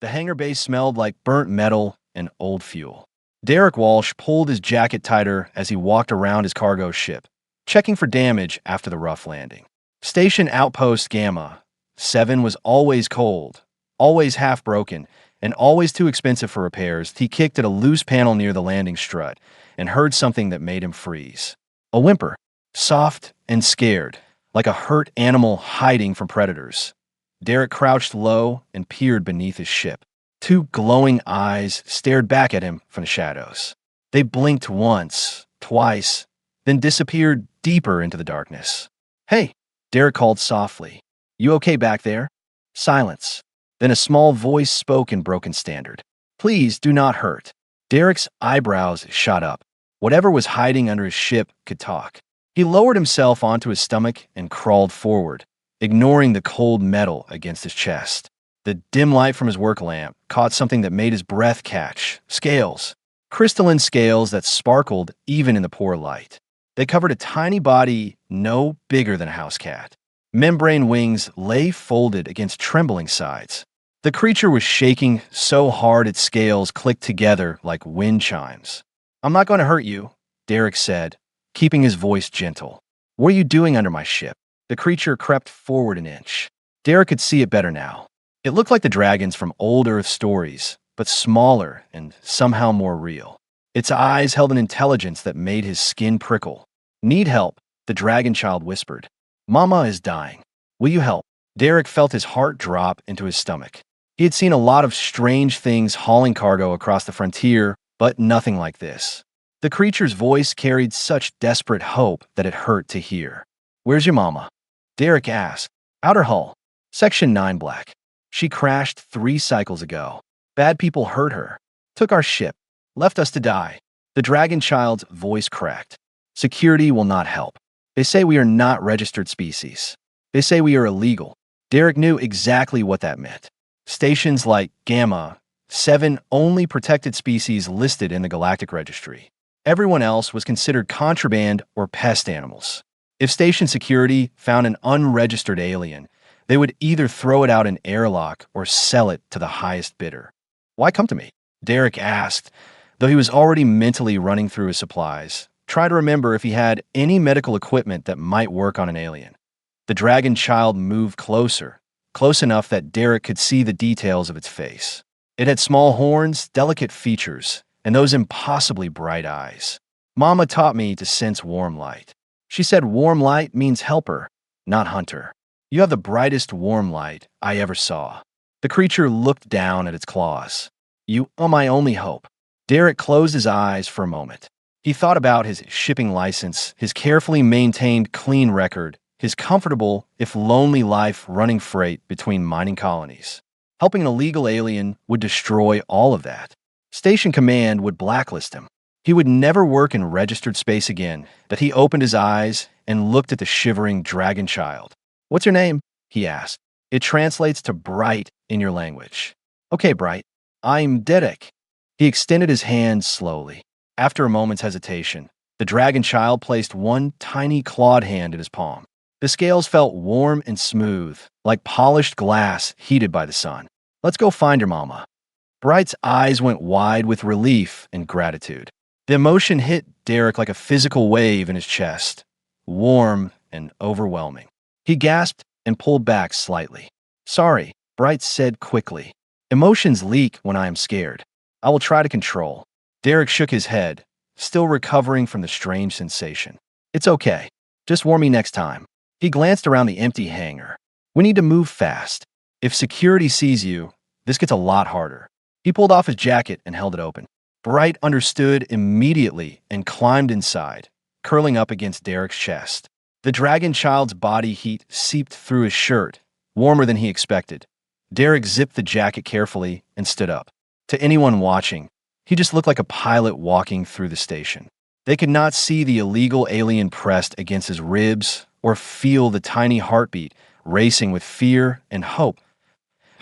The hangar base smelled like burnt metal and old fuel. Derek Walsh pulled his jacket tighter as he walked around his cargo ship, checking for damage after the rough landing. Station Outpost Gamma 7 was always cold, always half broken, and always too expensive for repairs. He kicked at a loose panel near the landing strut and heard something that made him freeze. A whimper, soft and scared, like a hurt animal hiding from predators. Derek crouched low and peered beneath his ship. Two glowing eyes stared back at him from the shadows. They blinked once, twice, then disappeared deeper into the darkness. "Hey," Derek called softly. "You okay back there?" Silence. Then a small voice spoke in broken standard. "Please do not hurt." Derek's eyebrows shot up. Whatever was hiding under his ship could talk. He lowered himself onto his stomach and crawled forward, ignoring the cold metal against his chest. The dim light from his work lamp caught something that made his breath catch. Scales. Crystalline scales that sparkled even in the poor light. They covered a tiny body no bigger than a house cat. Membrane wings lay folded against trembling sides. The creature was shaking so hard its scales clicked together like wind chimes. "I'm not going to hurt you," Derek said, keeping his voice gentle. "What are you doing under my ship?" The creature crept forward an inch. Derek could see it better now. It looked like the dragons from old Earth stories, but smaller and somehow more real. Its eyes held an intelligence that made his skin prickle. "Need help," the dragon child whispered. "Mama is dying. Will you help?" Derek felt his heart drop into his stomach. He had seen a lot of strange things hauling cargo across the frontier, but nothing like this. The creature's voice carried such desperate hope that it hurt to hear. "Where's your mama?" Derek asked. "Outer hull. Section 9 Black. She crashed 3 cycles ago. Bad people hurt her. Took our ship. Left us to die." The dragon child's voice cracked. "Security will not help. They say we are not registered species. They say we are illegal." Derek knew exactly what that meant. Stations like Gamma 7 only protected species listed in the Galactic Registry. Everyone else was considered contraband or pest animals. If station security found an unregistered alien, they would either throw it out an airlock or sell it to the highest bidder. "Why come to me?" Derek asked, though he was already mentally running through his supplies, trying to remember if he had any medical equipment that might work on an alien. The dragon child moved closer, close enough that Derek could see the details of its face. It had small horns, delicate features, and those impossibly bright eyes. "Mama taught me to sense warm light. She said warm light means helper, not hunter. You have the brightest warm light I ever saw." The creature looked down at its claws. "You are my only hope." Derek closed his eyes for a moment. He thought about his shipping license, his carefully maintained clean record, his comfortable, if lonely life running freight between mining colonies. Helping an illegal alien would destroy all of that. Station Command would blacklist him. He would never work in registered space again. That he opened his eyes and looked at the shivering dragon child. "What's your name?" he asked. "It translates to bright in your language." "Okay, bright. I'm Derek." He extended his hand slowly. After a moment's hesitation, the dragon child placed one tiny clawed hand in his palm. The scales felt warm and smooth, like polished glass heated by the sun. "Let's go find your mama." Bright's eyes went wide with relief and gratitude. The emotion hit Derek like a physical wave in his chest, warm and overwhelming. He gasped and pulled back slightly. "Sorry," Bright said quickly. "Emotions leak when I am scared. I will try to control." Derek shook his head, still recovering from the strange sensation. "It's okay. Just warn me next time." He glanced around the empty hangar. "We need to move fast. If security sees you, this gets a lot harder." He pulled off his jacket and held it open. Bright understood immediately and climbed inside, curling up against Derek's chest. The dragon child's body heat seeped through his shirt, warmer than he expected. Derek zipped the jacket carefully and stood up. To anyone watching, he just looked like a pilot walking through the station. They could not see the illegal alien pressed against his ribs or feel the tiny heartbeat racing with fear and hope.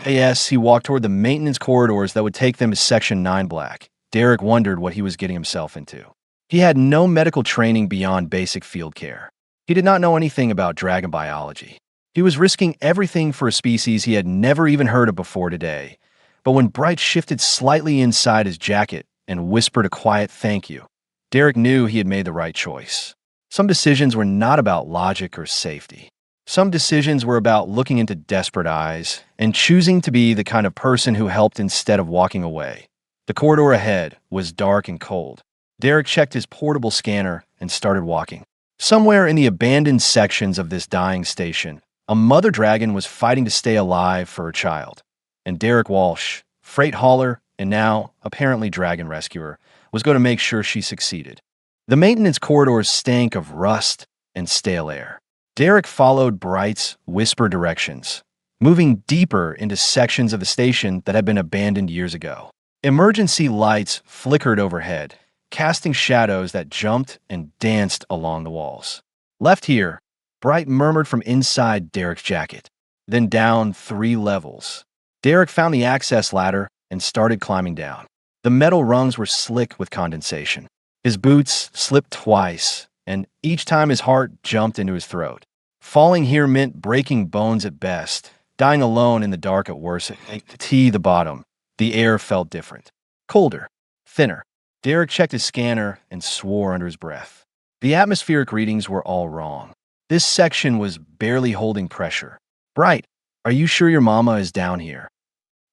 Yes, he walked toward the maintenance corridors that would take them to Section 9 Black. Derek wondered what he was getting himself into. He had no medical training beyond basic field care. He did not know anything about dragon biology. He was risking everything for a species he had never even heard of before today, But when Bright shifted slightly inside his jacket and whispered a quiet thank you, Derek knew he had made the right choice. Some decisions were not about logic or safety. Some decisions were about looking into desperate eyes and choosing to be the kind of person who helped instead of walking away. The corridor ahead was dark and cold. Derek checked his portable scanner and started walking. Somewhere in the abandoned sections of this dying station, a mother dragon was fighting to stay alive for her child. And Derek Walsh, freight hauler and now, apparently, dragon rescuer, was going to make sure she succeeded. The maintenance corridors stank of rust and stale air. Derek followed Bright's whisper directions, moving deeper into sections of the station that had been abandoned years ago. Emergency lights flickered overhead, casting shadows that jumped and danced along the walls. Left here, Bright murmured from inside Derek's jacket, then down 3 levels. Derek found the access ladder and started climbing down. The metal rungs were slick with condensation. His boots slipped twice, and each time his heart jumped into his throat. Falling here meant breaking bones at best, dying alone in the dark at worst. At the bottom, the air felt different. Colder, thinner. Derek checked his scanner and swore under his breath. The atmospheric readings were all wrong. This section was barely holding pressure. Bright, are you sure your mama is down here?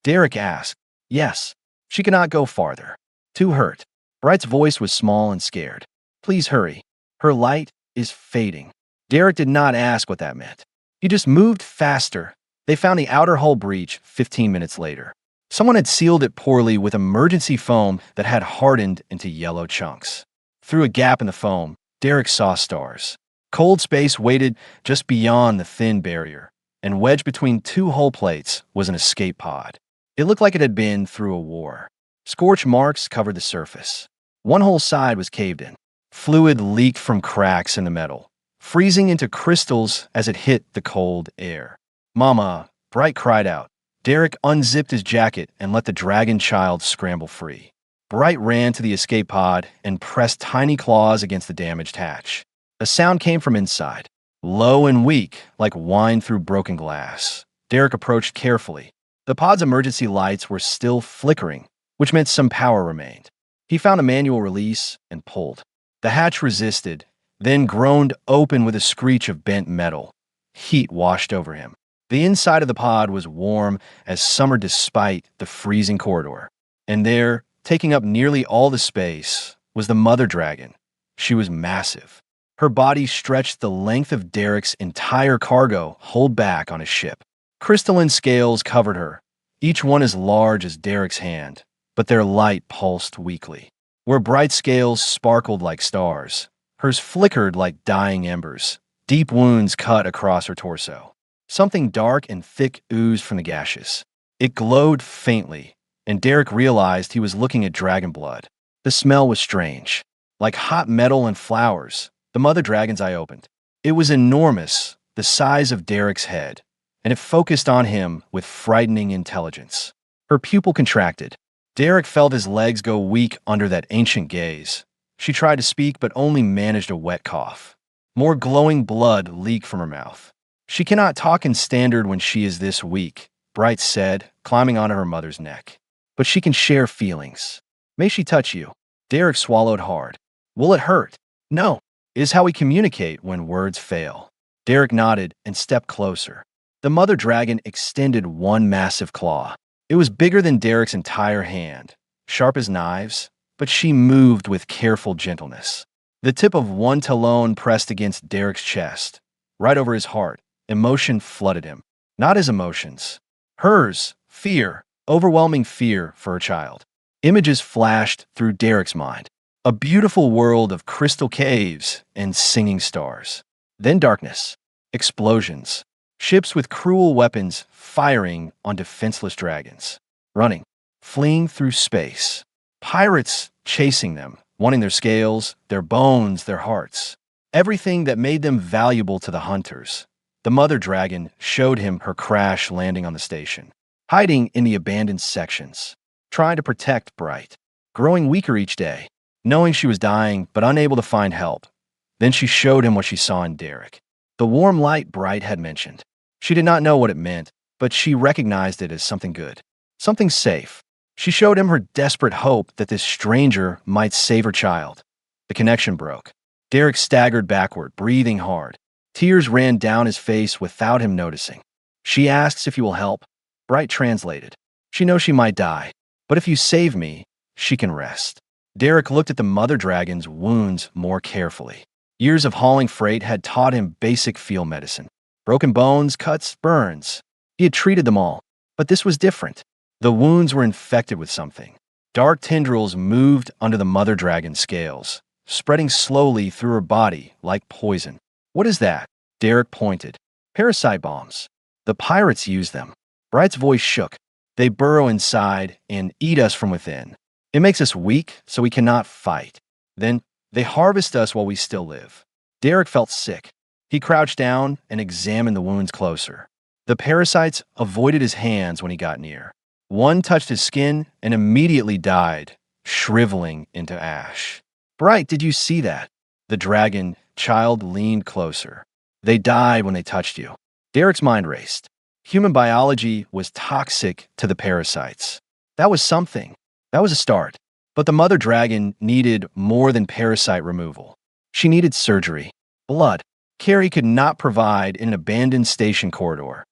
Derek asked. Yes. She cannot go farther. Too hurt. Bright's voice was small and scared. Please hurry. Her light is fading. Derek did not ask what that meant. He just moved faster. They found the outer hull breach 15 minutes later. Someone had sealed it poorly with emergency foam that had hardened into yellow chunks. Through a gap in the foam, Derek saw stars. Cold space waited just beyond the thin barrier, and wedged between 2 hull plates was an escape pod. It looked like it had been through a war. Scorch marks covered the surface. One whole side was caved in. Fluid leaked from cracks in the metal, freezing into crystals as it hit the cold air. Mama, Bright cried out. Derek unzipped his jacket and let the dragon child scramble free. Bright ran to the escape pod and pressed tiny claws against the damaged hatch. A sound came from inside, low and weak, like whine through broken glass. Derek approached carefully. The pod's emergency lights were still flickering, which meant some power remained. He found a manual release and pulled. The hatch resisted, then groaned open with a screech of bent metal. Heat washed over him. The inside of the pod was warm as summer despite the freezing corridor. And there, taking up nearly all the space, was the mother dragon. She was massive. Her body stretched the length of Derek's entire cargo hold back on his ship. Crystalline scales covered her, each one as large as Derek's hand, but their light pulsed weakly. Where Bright scales sparkled like stars, hers flickered like dying embers. Deep wounds cut across her torso. Something dark and thick oozed from the gashes. It glowed faintly, and Derek realized he was looking at dragon blood. The smell was strange, like hot metal and flowers. The mother dragon's eye opened. It was enormous, the size of Derek's head, and it focused on him with frightening intelligence. Her pupil contracted. Derek felt his legs go weak under that ancient gaze. She tried to speak but only managed a wet cough. More glowing blood leaked from her mouth. She cannot talk in standard when she is this weak, Bright said, climbing onto her mother's neck. But she can share feelings. May she touch you? Derek swallowed hard. Will it hurt? No. It is how we communicate when words fail. Derek nodded and stepped closer. The mother dragon extended one massive claw. It was bigger than Derek's entire hand, sharp as knives, but she moved with careful gentleness. The tip of one talon pressed against Derek's chest, right over his heart. Emotion flooded him. Not his emotions. Hers, fear, overwhelming fear for her child. Images flashed through Derek's mind. A beautiful world of crystal caves and singing stars. Then darkness. Explosions. Ships with cruel weapons firing on defenseless dragons. Running. Fleeing through space. Pirates chasing them, wanting their scales, their bones, their hearts. Everything that made them valuable to the hunters. The mother dragon showed him her crash landing on the station, hiding in the abandoned sections, trying to protect Bright, growing weaker each day, knowing she was dying but unable to find help. Then she showed him what she saw in Derek, the warm light Bright had mentioned. She did not know what it meant, but she recognized it as something good. Something safe. She showed him her desperate hope that this stranger might save her child. The connection broke. Derek staggered backward, breathing hard. Tears ran down his face without him noticing. She asks if he will help. Bright translated. She knows she might die, but if you save me, she can rest. Derek looked at the mother dragon's wounds more carefully. Years of hauling freight had taught him basic field medicine. Broken bones, cuts, burns. He had treated them all, but this was different. The wounds were infected with something. Dark tendrils moved under the mother dragon's scales, spreading slowly through her body like poison. What is that? Derek pointed. Parasite bombs. The pirates use them. Bright's voice shook. They burrow inside and eat us from within. It makes us weak, so we cannot fight. Then they harvest us while we still live. Derek felt sick. He crouched down and examined the wounds closer. The parasites avoided his hands when he got near. One touched his skin and immediately died, shriveling into ash. Bright, did you see that? The dragon child leaned closer. They died when they touched you. Derek's mind raced. Human biology was toxic to the parasites. That was something. That was a start. But the mother dragon needed more than parasite removal. She needed surgery. Blood. Carrie could not provide in an abandoned station corridor.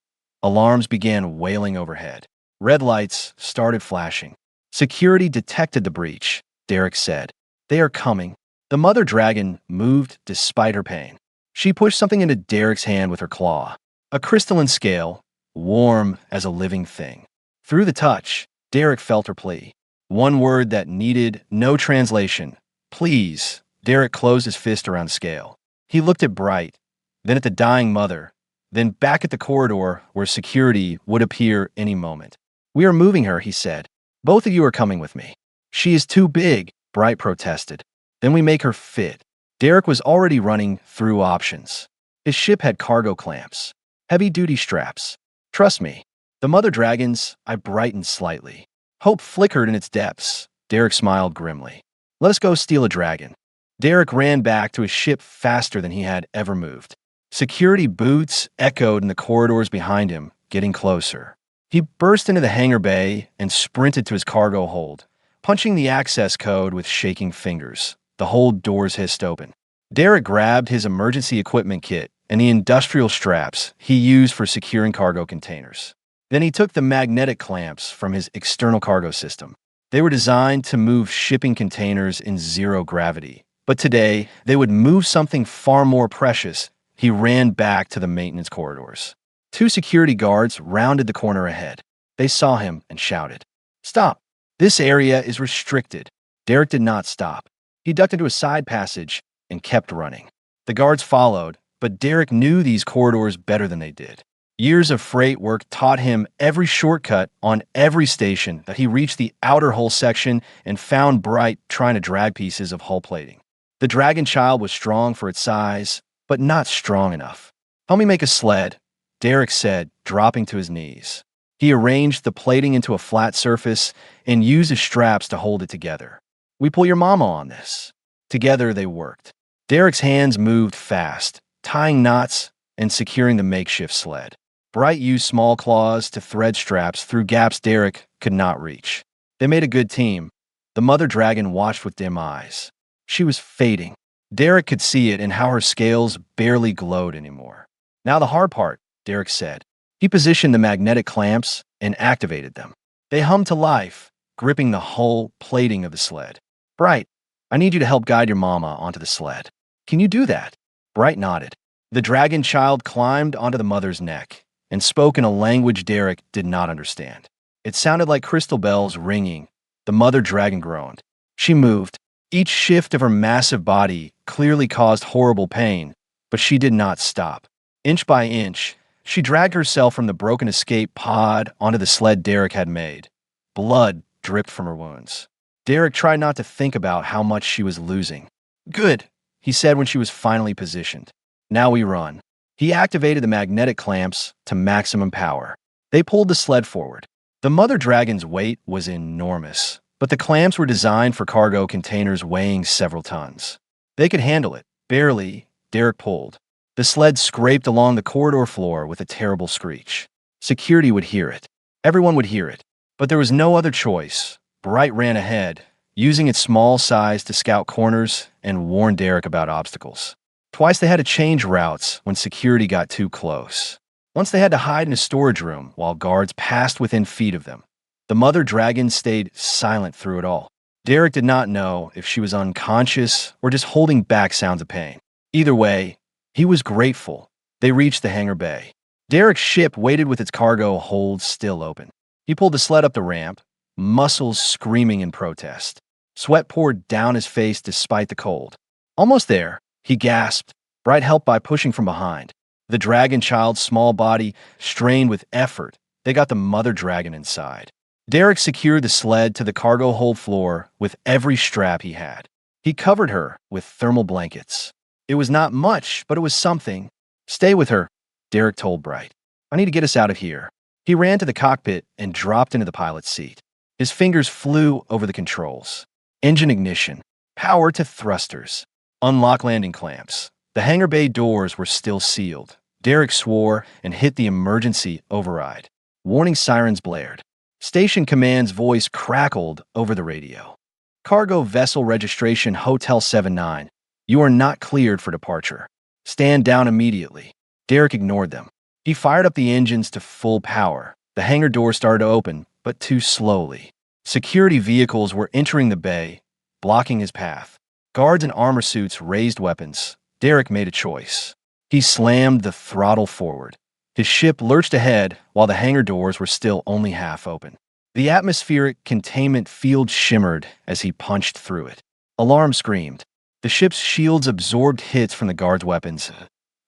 Alarms began wailing overhead. Red lights started flashing. Security detected the breach, Derek said. They are coming. The mother dragon moved despite her pain. She pushed something into Derek's hand with her claw. A crystalline scale, warm as a living thing. Through the touch, Derek felt her plea. One word that needed no translation. Please. Derek closed his fist around the scale. He looked at Bright, then at the dying mother, then back at the corridor where security would appear any moment. We are moving her, he said. Both of you are coming with me. She is too big, Bright protested. Then we make her fit. Derek was already running through options. His ship had cargo clamps, heavy-duty straps. Trust me. The mother dragons, I brightened slightly. Hope flickered in its depths. Derek smiled grimly. Let us go steal a dragon. Derek ran back to his ship faster than he had ever moved. Security boots echoed in the corridors behind him, getting closer. He burst into the hangar bay and sprinted to his cargo hold, punching the access code with shaking fingers. The hold doors hissed open. Derek grabbed his emergency equipment kit and the industrial straps he used for securing cargo containers. Then he took the magnetic clamps from his external cargo system. They were designed to move shipping containers in zero gravity, but today they would move something far more precious. He ran back to the maintenance corridors. Two security guards rounded the corner ahead. They saw him and shouted, "Stop! This area is restricted." Derek did not stop. He ducked into a side passage and kept running. The guards followed, but Derek knew these corridors better than they did. Years of freight work taught him every shortcut on every station that he reached the outer hull section and found Bright trying to drag pieces of hull plating. The dragon child was strong for its size, but not strong enough. "Help me make a sled," Derek said, dropping to his knees. He arranged the plating into a flat surface and used his straps to hold it together. "We pull your mama on this." Together they worked. Derek's hands moved fast, tying knots and securing the makeshift sled. Bright used small claws to thread straps through gaps Derek could not reach. They made a good team. The mother dragon watched with dim eyes. She was fading. Derek could see it in how her scales barely glowed anymore. "Now the hard part," Derek said. He positioned the magnetic clamps and activated them. They hummed to life, gripping the hull plating of the sled. "Bright, I need you to help guide your mama onto the sled. Can you do that?" Bright nodded. The dragon child climbed onto the mother's neck and spoke in a language Derek did not understand. It sounded like crystal bells ringing. The mother dragon groaned. She moved. Each shift of her massive body clearly caused horrible pain, but she did not stop. Inch by inch, she dragged herself from the broken escape pod onto the sled Derek had made. Blood dripped from her wounds. Derek tried not to think about how much she was losing. "Good," he said when she was finally positioned. "Now we run." He activated the magnetic clamps to maximum power. They pulled the sled forward. The mother dragon's weight was enormous, but the clamps were designed for cargo containers weighing several tons. They could handle it. Barely, Derek pulled. The sled scraped along the corridor floor with a terrible screech. Security would hear it. Everyone would hear it. But there was no other choice. Bright ran ahead, using its small size to scout corners and warn Derek about obstacles. Twice they had to change routes when security got too close. Once they had to hide in a storage room while guards passed within feet of them. The mother dragon stayed silent through it all. Derek did not know if she was unconscious or just holding back sounds of pain. Either way, he was grateful. They reached the hangar bay. Derek's ship waited with its cargo hold still open. He pulled the sled up the ramp, muscles screaming in protest. Sweat poured down his face despite the cold. Almost there, he gasped, Bright helped by pushing from behind. The dragon child's small body strained with effort. They got the mother dragon inside. Derek secured the sled to the cargo hold floor with every strap he had. He covered her with thermal blankets. It was not much, but it was something. Stay with her, Derek told Bright. I need to get us out of here. He ran to the cockpit and dropped into the pilot's seat. His fingers flew over the controls. Engine ignition, power to thrusters, unlock landing clamps. The hangar bay doors were still sealed. Derek swore and hit the emergency override. Warning sirens blared. Station command's voice crackled over the radio. Cargo vessel registration Hotel 79. You are not cleared for departure. Stand down immediately. Derek ignored them. He fired up the engines to full power. The hangar door started to open, but too slowly. Security vehicles were entering the bay, blocking his path. Guards in armor suits raised weapons. Derek made a choice. He slammed the throttle forward. His ship lurched ahead while the hangar doors were still only half open. The atmospheric containment field shimmered as he punched through it. Alarm screamed. The ship's shields absorbed hits from the guards' weapons.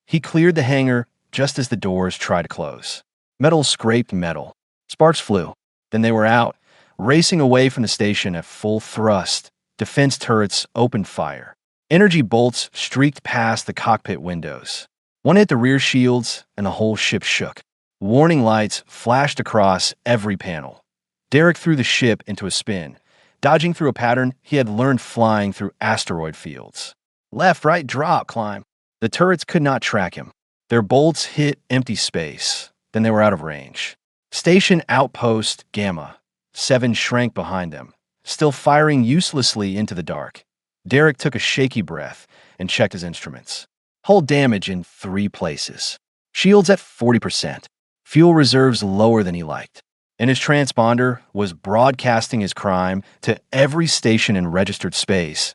He cleared the hangar just as the doors tried to close. Metal scraped metal. Sparks flew. Then they were out, racing away from the station at full thrust. Defense turrets opened fire. Energy bolts streaked past the cockpit windows. One hit the rear shields, and the whole ship shook. Warning lights flashed across every panel. Derek threw the ship into a spin, dodging through a pattern he had learned flying through asteroid fields. Left, right, drop, climb. The turrets could not track him. Their bolts hit empty space. Then they were out of range. Station Outpost Gamma. 7 shrank behind them, still firing uselessly into the dark. Derek took a shaky breath and checked his instruments. Hull damage in 3 places. Shields at 40%. Fuel reserves lower than he liked. And his transponder was broadcasting his crime to every station in registered space.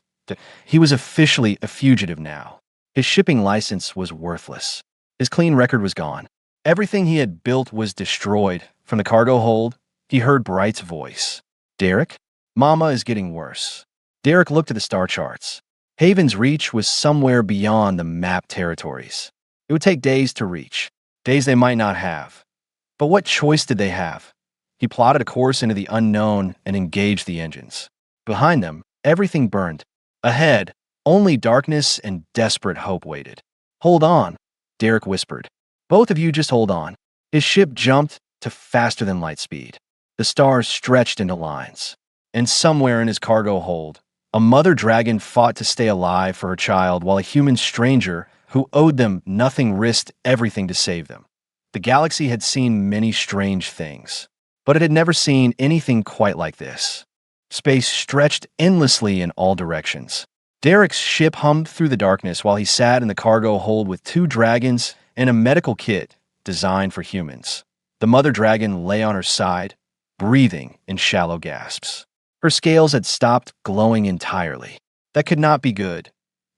He was officially a fugitive now. His shipping license was worthless. His clean record was gone. Everything he had built was destroyed. From the cargo hold, he heard Bright's voice. Derek? Mama is getting worse. Derek looked at the star charts. Haven's reach was somewhere beyond the mapped territories. It would take days to reach. Days they might not have. But what choice did they have? He plotted a course into the unknown and engaged the engines. Behind them, everything burned. Ahead, only darkness and desperate hope waited. Hold on, Derek whispered. Both of you just hold on. His ship jumped to faster than light speed. The stars stretched into lines. And somewhere in his cargo hold, a mother dragon fought to stay alive for her child while a human stranger who owed them nothing risked everything to save them. The galaxy had seen many strange things, but it had never seen anything quite like this. Space stretched endlessly in all directions. Derek's ship hummed through the darkness while he sat in the cargo hold with 2 dragons and a medical kit designed for humans. The mother dragon lay on her side, breathing in shallow gasps. Her scales had stopped glowing entirely. That could not be good.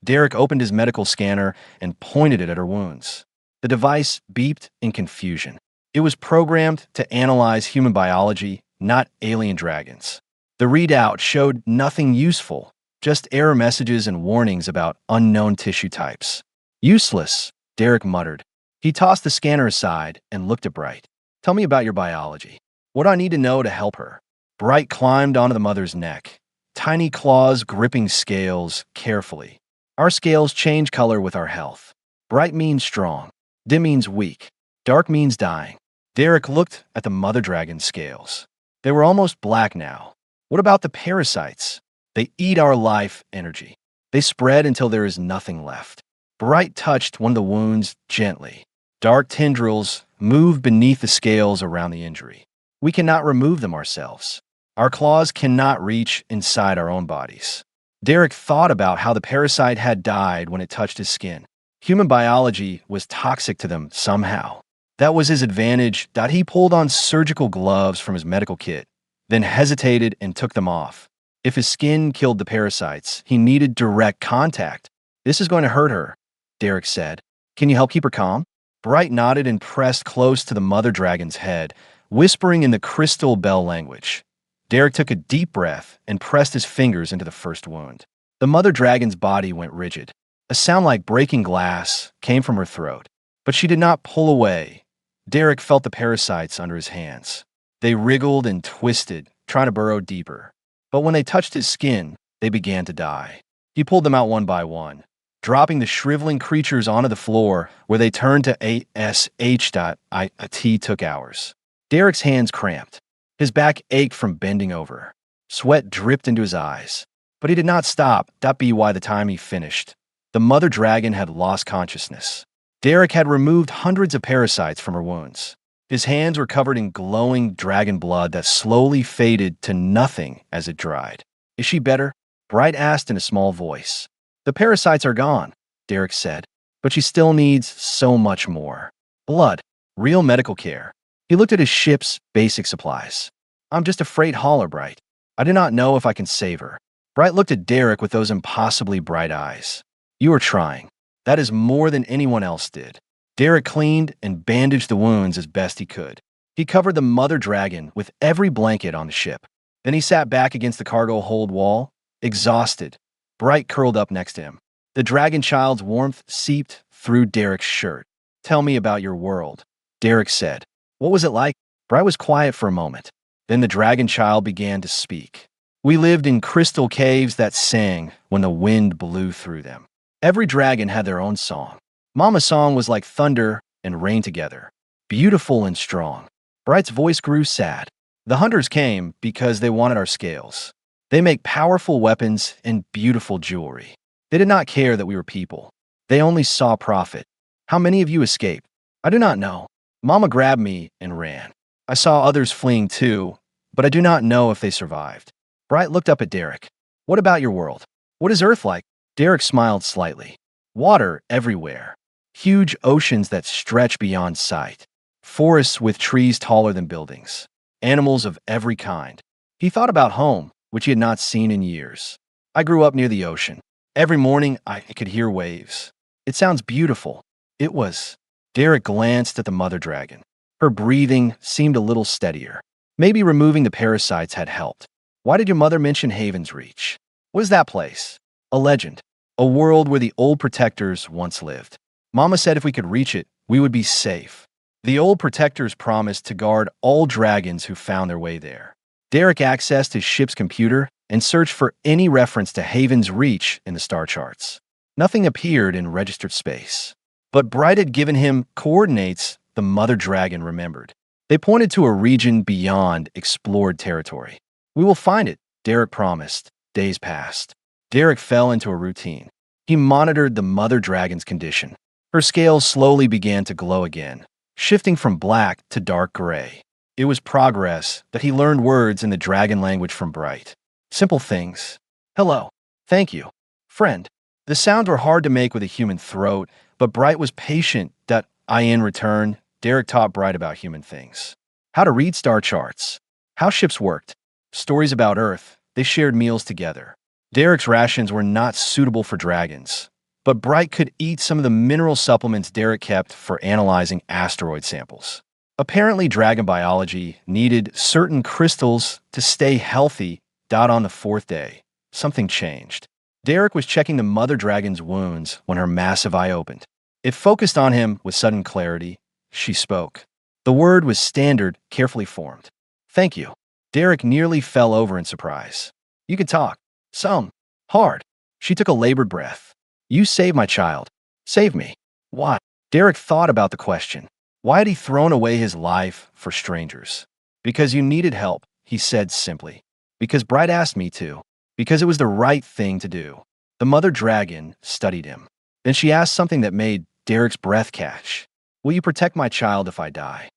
Derek opened his medical scanner and pointed it at her wounds. The device beeped in confusion. It was programmed to analyze human biology, not alien dragons. The readout showed nothing useful, just error messages and warnings about unknown tissue types. Useless, Derek muttered. He tossed the scanner aside and looked at Bright. Tell me about your biology. What do I need to know to help her? Bright climbed onto the mother's neck, tiny claws gripping scales carefully. Our scales change color with our health. Bright means strong. Dim means weak. Dark means dying. Derek looked at the mother dragon's scales. They were almost black now. What about the parasites? They eat our life energy. They spread until there is nothing left. Bright touched one of the wounds gently. Dark tendrils moved beneath the scales around the injury. We cannot remove them ourselves. Our claws cannot reach inside our own bodies. Derek thought about how the parasite had died when it touched his skin. Human biology was toxic to them somehow. That was his advantage. He pulled on surgical gloves from his medical kit, then hesitated and took them off. If his skin killed the parasites, he needed direct contact. This is going to hurt her, Derek said. Can you help keep her calm? Bright nodded and pressed close to the mother dragon's head, whispering in the crystal bell language. Derek took a deep breath and pressed his fingers into the first wound. The mother dragon's body went rigid. A sound like breaking glass came from her throat, but she did not pull away. Derek felt the parasites under his hands. They wriggled and twisted, trying to burrow deeper. But when they touched his skin, they began to die. He pulled them out one by one, dropping the shriveling creatures onto the floor where they turned to ASH. It took hours. Derek's hands cramped. His back ached from bending over. Sweat dripped into his eyes. But he did not stop. By the time he finished, the mother dragon had lost consciousness. Derek had removed hundreds of parasites from her wounds. His hands were covered in glowing dragon blood that slowly faded to nothing as it dried. Is she better? Bright asked in a small voice. The parasites are gone, Derek said, but she still needs so much more. Blood, real medical care. He looked at his ship's basic supplies. I'm just a freight hauler, Bright. I do not know if I can save her. Bright looked at Derek with those impossibly bright eyes. You are trying. That is more than anyone else did. Derek cleaned and bandaged the wounds as best he could. He covered the mother dragon with every blanket on the ship. Then he sat back against the cargo hold wall, exhausted. Bright curled up next to him. The dragon child's warmth seeped through Derek's shirt. Tell me about your world, Derek said. What was it like? Bright was quiet for a moment. Then the dragon child began to speak. We lived in crystal caves that sang when the wind blew through them. Every dragon had their own song. Mama's song was like thunder and rain together, beautiful and strong. Bright's voice grew sad. The hunters came because they wanted our scales. They make powerful weapons and beautiful jewelry. They did not care that we were people. They only saw profit. How many of you escaped? I do not know. Mama grabbed me and ran. I saw others fleeing too, but I do not know if they survived. Bright looked up at Derek. What about your world? What is Earth like? Derek smiled slightly. Water everywhere. Huge oceans that stretch beyond sight. Forests with trees taller than buildings. Animals of every kind. He thought about home, which he had not seen in years. I grew up near the ocean. Every morning, I could hear waves. It sounds beautiful. It was. Derek glanced at the mother dragon. Her breathing seemed a little steadier. Maybe removing the parasites had helped. Why did your mother mention Haven's Reach? What is that place? A legend. A world where the old protectors once lived. Mama said if we could reach it, we would be safe. The old protectors promised to guard all dragons who found their way there. Derek accessed his ship's computer and searched for any reference to Haven's Reach in the star charts. Nothing appeared in registered space. But Bright had given him coordinates the mother dragon remembered. They pointed to a region beyond explored territory. We will find it, Derek promised. Days passed. Derek fell into a routine. He monitored the mother dragon's condition. Her scales slowly began to glow again, shifting from black to dark gray. It was progress that he learned words in the dragon language from Bright. Simple things. Hello. Thank you. Friend. The sounds were hard to make with a human throat, but Bright was patient. In return, Derek taught Bright about human things. How to read star charts. How ships worked. Stories about Earth. They shared meals together. Derek's rations were not suitable for dragons, but Bright could eat some of the mineral supplements Derek kept for analyzing asteroid samples. Apparently, dragon biology needed certain crystals to stay healthy. On the fourth day, something changed. Derek was checking the mother dragon's wounds when her massive eye opened. It focused on him with sudden clarity. She spoke. The word was standard, carefully formed. Thank you. Derek nearly fell over in surprise. You can talk. Some. Hard. She took a labored breath. You saved my child. Save me. Why? Derek thought about the question. Why had he thrown away his life for strangers? Because you needed help, he said simply. Because Bright asked me to. Because it was the right thing to do. The mother dragon studied him. Then she asked something that made Derek's breath catch. Will you protect my child if I die?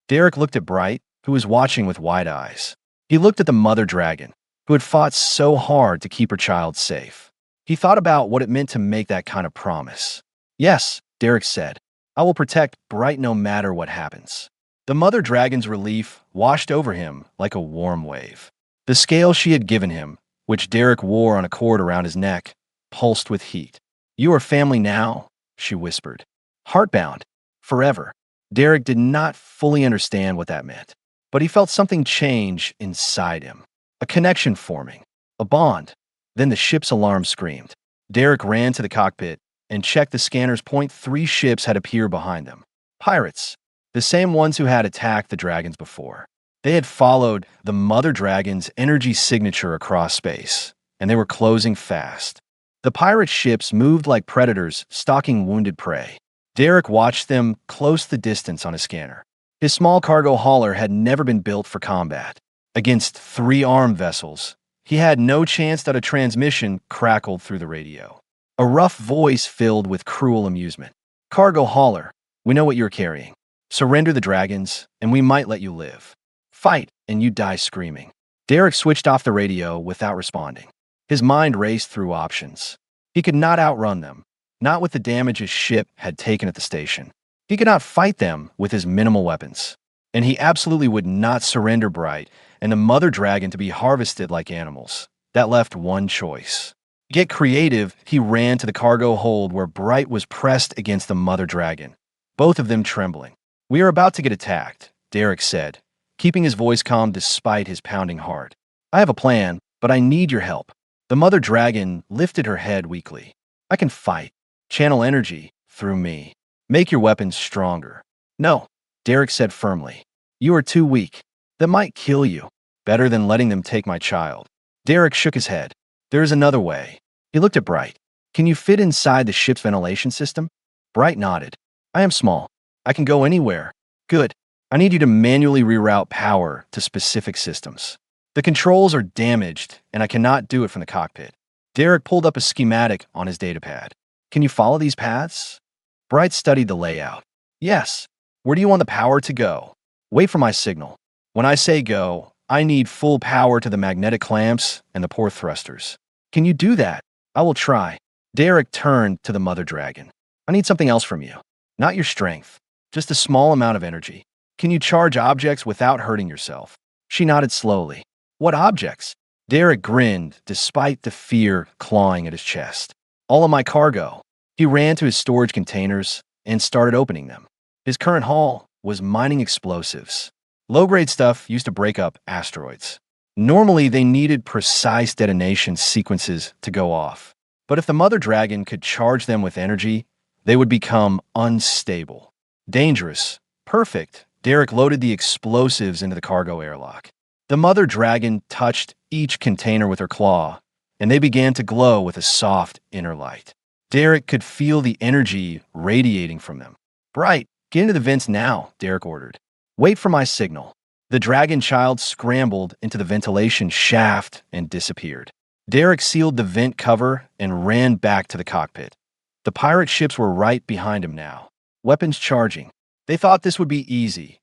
Derek looked at Bright, who was watching with wide eyes. He looked at the mother dragon, who had fought so hard to keep her child safe. He thought about what it meant to make that kind of promise. Yes, Derek said, I will protect Bright no matter what happens. The mother dragon's relief washed over him like a warm wave. The scale she had given him, which Derek wore on a cord around his neck, pulsed with heat. You are family now, she whispered. Heartbound. Forever. Derek did not fully understand what that meant, but he felt something change inside him. A connection forming. A bond. Then the ship's alarm screamed. Derek ran to the cockpit and checked the scanner's point. 3 ships had appeared behind them. Pirates. The same ones who had attacked the dragons before. They had followed the mother dragon's energy signature across space, and they were closing fast. The pirate ships moved like predators stalking wounded prey. Derek watched them close the distance on his scanner. His small cargo hauler had never been built for combat. Against 3 armed vessels, he had no chance that a transmission crackled through the radio. A rough voice filled with cruel amusement. Cargo hauler, we know what you're carrying. Surrender the dragons, and we might let you live. Fight, and you die screaming. Derek switched off the radio without responding. His mind raced through options. He could not outrun them, not with the damage his ship had taken at the station. He could not fight them with his minimal weapons. And he absolutely would not surrender Bright and the mother dragon to be harvested like animals. That left one choice. Get creative, he ran to the cargo hold where Bright was pressed against the mother dragon, both of them trembling. We are about to get attacked, Derek said, keeping his voice calm despite his pounding heart. I have a plan, but I need your help. The mother dragon lifted her head weakly. I can fight. Channel energy through me. Make your weapons stronger. No, Derek said firmly. You are too weak. That might kill you. Better than letting them take my child. Derek shook his head. There is another way. He looked at Bright. Can you fit inside the ship's ventilation system? Bright nodded. I am small. I can go anywhere. Good. I need you to manually reroute power to specific systems. The controls are damaged, and I cannot do it from the cockpit. Derek pulled up a schematic on his datapad. Can you follow these paths? Bright studied the layout. Yes. Where do you want the power to go? Wait for my signal. When I say go, I need full power to the magnetic clamps and the port thrusters. Can you do that? I will try. Derek turned to the mother dragon. I need something else from you. Not your strength. Just a small amount of energy. Can you charge objects without hurting yourself? She nodded slowly. What objects? Derek grinned despite the fear clawing at his chest. All of my cargo. He ran to his storage containers and started opening them. His current haul was mining explosives. Low-grade stuff used to break up asteroids. Normally, they needed precise detonation sequences to go off. But if the mother dragon could charge them with energy, they would become unstable. Dangerous. Perfect. Derek loaded the explosives into the cargo airlock. The mother dragon touched each container with her claw, and they began to glow with a soft inner light. Derek could feel the energy radiating from them. Bright, get into the vents now, Derek ordered. Wait for my signal. The dragon child scrambled into the ventilation shaft and disappeared. Derek sealed the vent cover and ran back to the cockpit. The pirate ships were right behind him now, weapons charging. They thought this would be easy.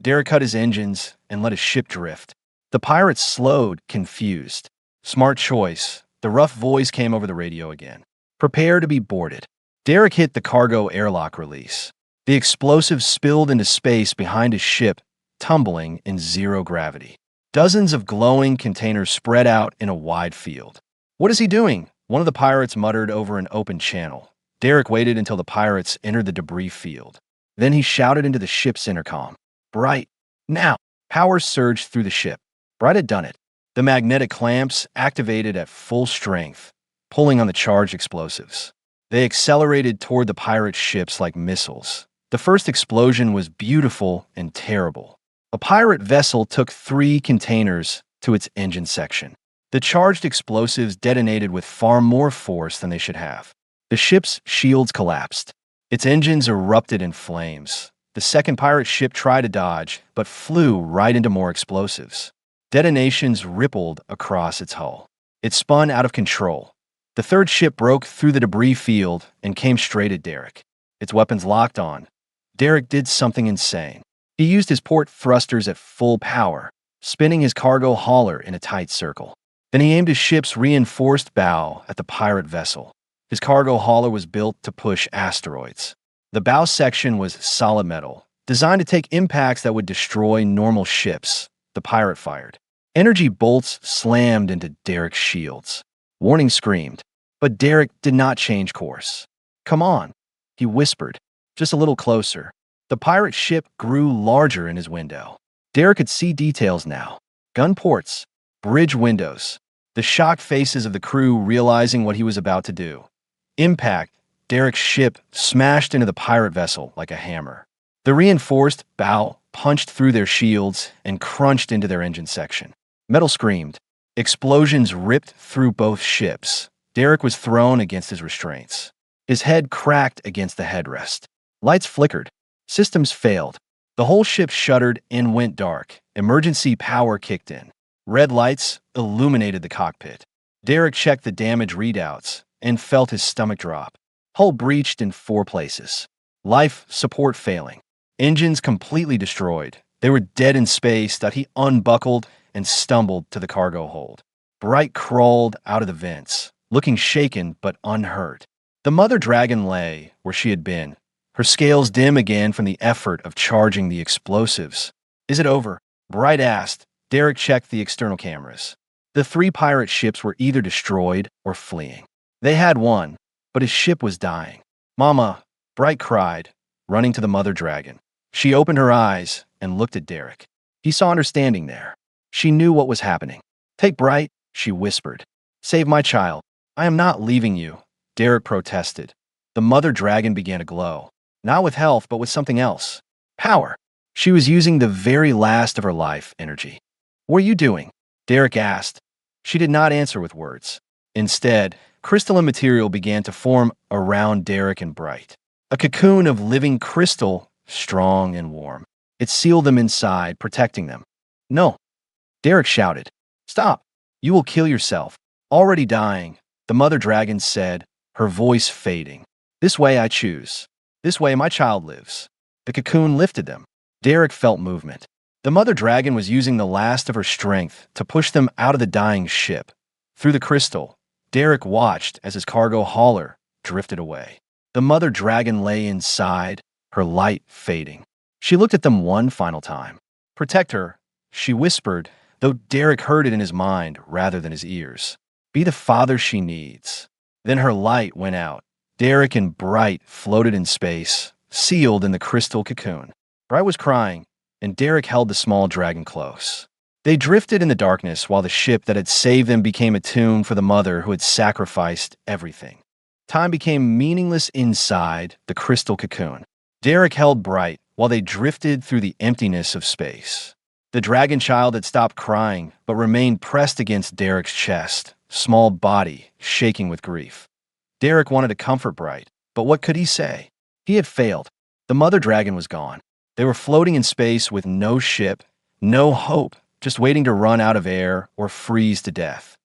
Derek cut his engines and let his ship drift. The pirates slowed, confused. Smart choice. The rough voice came over the radio again. Prepare to be boarded. Derek hit the cargo airlock release. The explosive spilled into space behind his ship, tumbling in zero gravity. Dozens of glowing containers spread out in a wide field. What is he doing? One of the pirates muttered over an open channel. Derek waited until the pirates entered the debris field. Then he shouted into the ship's intercom. Bright, now! Power surged through the ship. Bright had done it. The magnetic clamps activated at full strength, pulling on the charged explosives. They accelerated toward the pirate ships like missiles. The first explosion was beautiful and terrible. A pirate vessel took 3 containers to its engine section. The charged explosives detonated with far more force than they should have. The ship's shields collapsed. Its engines erupted in flames. The second pirate ship tried to dodge, but flew right into more explosives. Detonations rippled across its hull. It spun out of control. The third ship broke through the debris field and came straight at Derek. Its weapons locked on. Derek did something insane. He used his port thrusters at full power, spinning his cargo hauler in a tight circle. Then he aimed his ship's reinforced bow at the pirate vessel. His cargo hauler was built to push asteroids. The bow section was solid metal, designed to take impacts that would destroy normal ships. The pirate fired. Energy bolts slammed into Derek's shields. Warning screamed, but Derek did not change course. "Come on," he whispered, just a little closer. The pirate ship grew larger in his window. Derek could see details now. Gun ports, bridge windows, the shocked faces of the crew realizing what he was about to do. Impact, Derek's ship smashed into the pirate vessel like a hammer. The reinforced bow punched through their shields and crunched into their engine section. Metal screamed. Explosions ripped through both ships. Derek was thrown against his restraints. His head cracked against the headrest. Lights flickered. Systems failed. The whole ship shuddered and went dark. Emergency power kicked in. Red lights illuminated the cockpit. Derek checked the damage readouts and felt his stomach drop. Hull breached in 4 places. Life support failing. Engines completely destroyed. They were dead in space that he unbuckled and stumbled to the cargo hold. Bright crawled out of the vents, looking shaken but unhurt. The mother dragon lay where she had been, her scales dim again from the effort of charging the explosives. "Is it over?" Bright asked. Derek checked the external cameras. The 3 pirate ships were either destroyed or fleeing. They had won, but his ship was dying. "Mama," Bright cried, running to the mother dragon. She opened her eyes and looked at Derek. He saw understanding there. She knew what was happening. "Take Bright," she whispered. "Save my child." "I am not leaving you," Derek protested. The mother dragon began to glow, not with health, but with something else. Power. She was using the very last of her life energy. "What are you doing?" Derek asked. She did not answer with words. Instead, crystalline material began to form around Derek and Bright. A cocoon of living crystal, strong and warm. It sealed them inside, protecting them. "No," Derek shouted. "Stop. You will kill yourself." "Already dying," the mother dragon said, her voice fading. "This way I choose. This way my child lives." The cocoon lifted them. Derek felt movement. The mother dragon was using the last of her strength to push them out of the dying ship. Through the crystal, Derek watched as his cargo hauler drifted away. The mother dragon lay inside, her light fading. She looked at them one final time. "Protect her," she whispered, though Derek heard it in his mind rather than his ears. "Be the father she needs." Then her light went out. Derek and Bright floated in space, sealed in the crystal cocoon. Bright was crying, and Derek held the small dragon close. They drifted in the darkness while the ship that had saved them became a tomb for the mother who had sacrificed everything. Time became meaningless inside the crystal cocoon. Derek held Bright while they drifted through the emptiness of space. The dragon child had stopped crying, but remained pressed against Derek's chest, small body shaking with grief. Derek wanted to comfort Bright, but what could he say? He had failed. The mother dragon was gone. They were floating in space with no ship, no hope, just waiting to run out of air or freeze to death.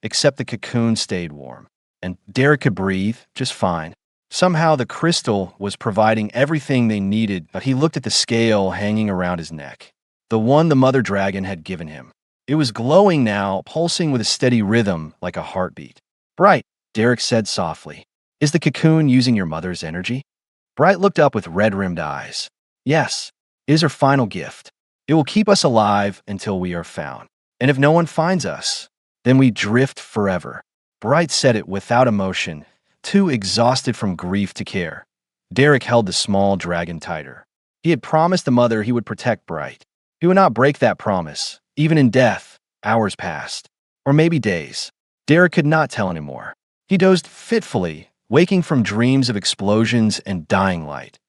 Except the cocoon stayed warm, and Derek could breathe just fine. Somehow the crystal was providing everything they needed, but he looked at the scale hanging around his neck. The one the mother dragon had given him. It was glowing now, pulsing with a steady rhythm like a heartbeat. "Bright," Derek said softly. "Is the cocoon using your mother's energy?" Bright looked up with red-rimmed eyes. "Yes, it is her final gift. It will keep us alive until we are found. And if no one finds us, then we drift forever." Bright said it without emotion, too exhausted from grief to care. Derek held the small dragon tighter. He had promised the mother he would protect Bright. He would not break that promise. Even in death, hours passed. Or maybe days. Derek could not tell anymore. He dozed fitfully, waking from dreams of explosions and dying light.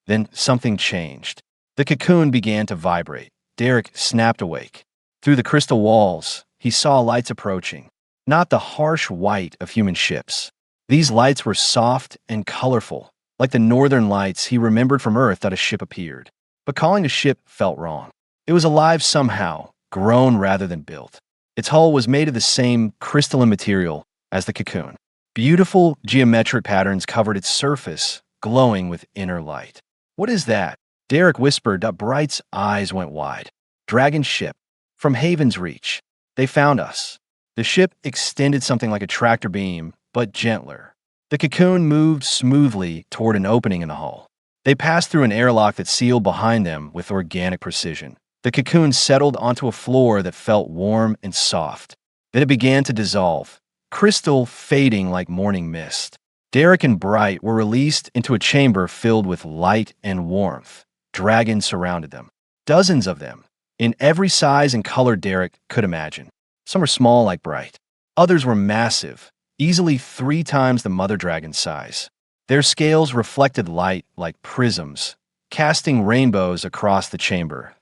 Then something changed. The cocoon began to vibrate. Derek snapped awake. Through the crystal walls, he saw lights approaching. Not the harsh white of human ships. These lights were soft and colorful, like the northern lights he remembered from Earth that a ship appeared. But calling a ship felt wrong. It was alive somehow, grown rather than built. Its hull was made of the same crystalline material as the cocoon. Beautiful geometric patterns covered its surface, glowing with inner light. "What is that?" Derek whispered. Bright's eyes went wide. Dragon ship. From Haven's Reach. They found us. The ship extended something like a tractor beam, but gentler. The cocoon moved smoothly toward an opening in the hull. They passed through an airlock that sealed behind them with organic precision. The cocoon settled onto a floor that felt warm and soft. Then it began to dissolve, crystal fading like morning mist. Derek and Bright were released into a chamber filled with light and warmth. Dragons surrounded them. Dozens of them, in every size and color Derek could imagine. Some were small like Bright. Others were massive, easily 3 times the mother dragon's size. Their scales reflected light like prisms, casting rainbows across the chamber.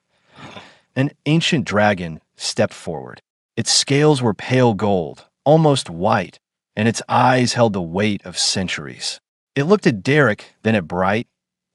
An ancient dragon stepped forward. Its scales were pale gold, almost white, and its eyes held the weight of centuries. It looked at Derek, then at Bright,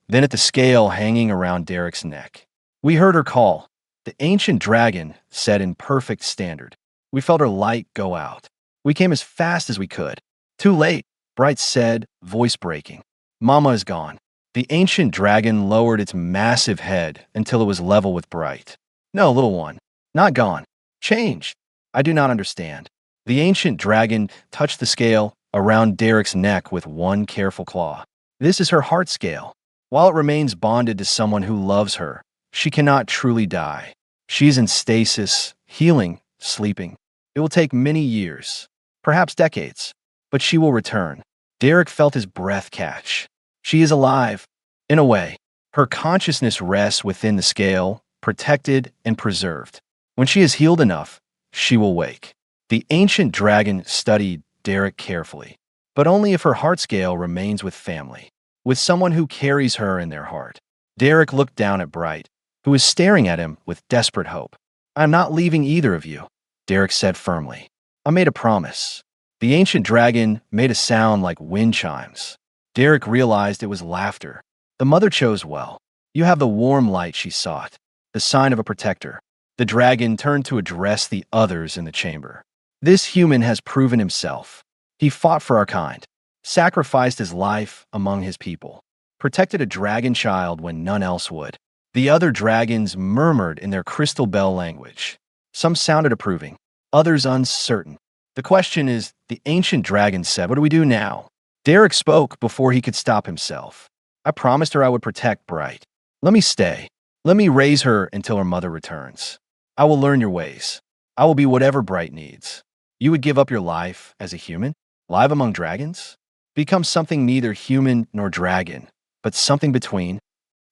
then at the scale hanging around Derek's neck. "We heard her call," the ancient dragon said in perfect standard. "We felt her light go out. We came as fast as we could." "Too late," Bright said, voice breaking. "Mama is gone." The ancient dragon lowered its massive head until it was level with Bright. "No, little one. Not gone. Changed. I do not understand." The ancient dragon touched the scale around Derek's neck with one careful claw. "This is her heart scale. While it remains bonded to someone who loves her, she cannot truly die. She is in stasis, healing, sleeping. It will take many years, perhaps decades, but she will return." Derek felt his breath catch. She is alive, in a way. Her consciousness rests within the scale, protected and preserved. When she is healed enough, she will wake. The ancient dragon studied Derek carefully, but only if her heart scale remains with family, with someone who carries her in their heart. Derek looked down at Bright, who was staring at him with desperate hope. "I am not leaving either of you," Derek said firmly. "I made a promise." The ancient dragon made a sound like wind chimes. Derek realized it was laughter. The mother chose well. "You have the warm light she sought, the sign of a protector." The dragon turned to address the others in the chamber. "This human has proven himself. He fought for our kind, sacrificed his life among his people, protected a dragon child when none else would." The other dragons murmured in their crystal bell language. Some sounded approving, others uncertain. "The question is," the ancient dragon said, "what do we do now?" Derek spoke before he could stop himself. "I promised her I would protect Bright. Let me stay. Let me raise her until her mother returns. I will learn your ways. I will be whatever Bright needs." "You would give up your life as a human, live among dragons? Become something neither human nor dragon, but something between?"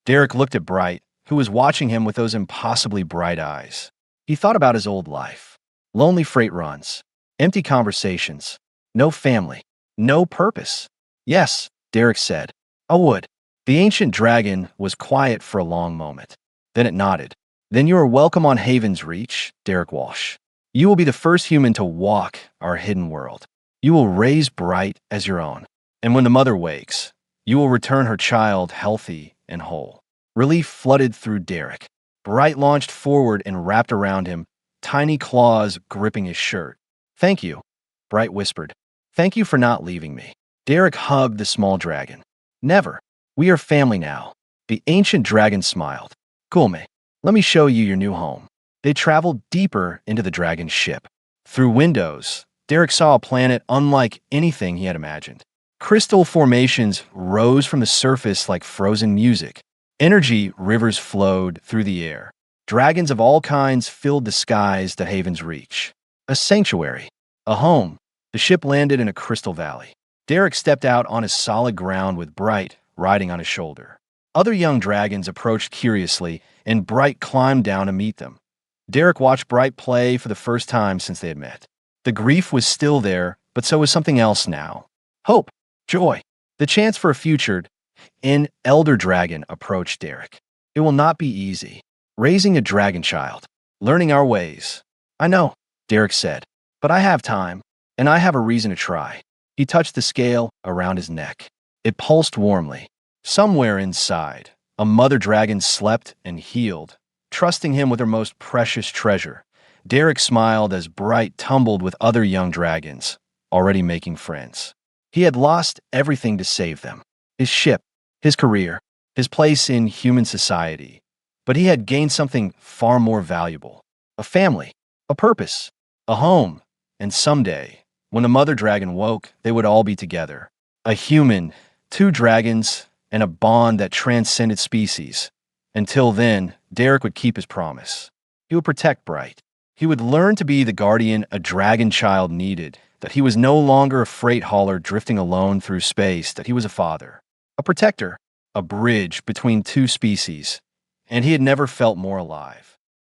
Derek looked at Bright, who was watching him with those impossibly bright eyes. He thought about his old life. Lonely freight runs, empty conversations, no family, no purpose. "Yes," Derek said, "I would." The ancient dragon was quiet for a long moment. Then it nodded. "Then you are welcome on Haven's Reach, Derek Walsh. You will be the first human to walk our hidden world. You will raise Bright as your own. And when the mother wakes, you will return her child healthy and whole." Relief flooded through Derek. Bright launched forward and wrapped around him, tiny claws gripping his shirt. "Thank you," Bright whispered. "Thank you for not leaving me." Derek hugged the small dragon. "Never. We are family now." The ancient dragon smiled. "Kulme, let me show you your new home." They traveled deeper into the dragon's ship. Through windows, Derek saw a planet unlike anything he had imagined. Crystal formations rose from the surface like frozen music. Energy rivers flowed through the air. Dragons of all kinds filled the skies to Haven's Reach. A sanctuary. A home. The ship landed in a crystal valley. Derek stepped out on his solid ground with Bright riding on his shoulder. Other young dragons approached curiously, and Bright climbed down to meet them. Derek watched Bright play for the first time since they had met. The grief was still there, but so was something else now. Hope. Joy. The chance for a future. An elder dragon approached Derek. "It will not be easy. Raising a dragon child. Learning our ways." "I know," Derek said, "but I have time, and I have a reason to try." He touched the scale around his neck. It pulsed warmly. Somewhere inside, a mother dragon slept and healed, trusting him with her most precious treasure. Derek smiled as Bright tumbled with other young dragons, already making friends. He had lost everything to save them. His ship, his career, his place in human society. But he had gained something far more valuable: a family, a purpose, a home, and someday, when the mother dragon woke, they would all be together. A human, two dragons, and a bond that transcended species. Until then, Derek would keep his promise. He would protect Bright. He would learn to be the guardian a dragon child needed, that he was no longer a freight hauler drifting alone through space, that he was a father, a protector, a bridge between two species, and he had never felt more alive.